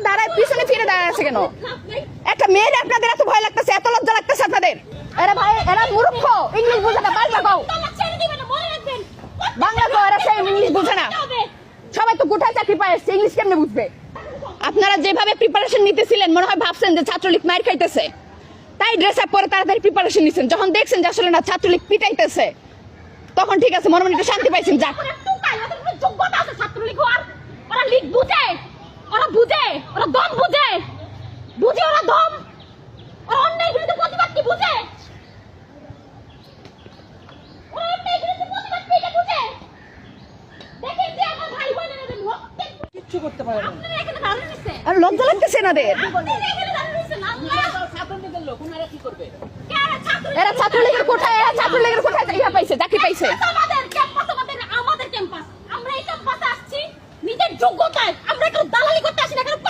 দাঁড়ায় পিছনে ফিরে দাঁড়ায় আছে কেন? একটা মেয়ের আপনাদের এত ভয় লাগতেছে, এত লজ্জা লাগতেছে আপনাদের? এরা ভাই, এরা মূর্খ, ইংলিশ বুঝে না, বাংলা কও, বাংলা কও, এরা সেই ইংলিশ বুঝে না। সবাই তো কোথায় চাকরি পায় এসছে, ইংলিশ কেমনে বুঝবে? আপনারা যেভাবে প্রিপারেশন নিতেছিলেন মনে হয় ভাবছেন যে ছাত্রলীগ মাইর খাইতেছে, তাই ড্রেস আপ করে তাড়াতাড়ি প্রিপারেশন নিছেন। যখন দেখছেন যে আসলে না ছাত্রলীগ পিটাইতেছে, তখন ঠিক আছে, মনে মনে একটু শান্তি পাইছেন। যাক, যোগ্যতা আছে ছাত্রলীগ হওয়ার। ওরা লিগ বুঝে, ওরা বুঝে, ওরা দম বুঝে, বুঝে ওরা দম, ওরা অন্যায় বিরুদ্ধে প্রতিবাদ কি বুঝে, ওরা অন্যায় বিরুদ্ধে প্রতিবাদ কি এটা বুঝে। দেখেন যে আমার ভাই বোনেরা রক্তে কিচ্ছু করতে পারে না। আপনারা এখানে দাঁড়িয়ে নিছেন, আর লজ্জা লাগতেছে এনাদের। আপনারা এখানে দাঁড়িয়ে নিছেন, আল্লাহ ছাত্রলীগের লোক ওনারা কি করবে? কারা ছাত্র এরা ছাত্রলীগের কোঠায়, এরা ছাত্রলীগের কোঠায় ইয়া পাইছে, চাকরি পাইছে। আমাদের ক্যাম্পাস, আমাদের ক্যাম্পাস, আমরা এই ক্যাম্পাসে আসছি নিজের যোগ্যতায়। আমরা কেউ দালালি করতে আসি না, কেন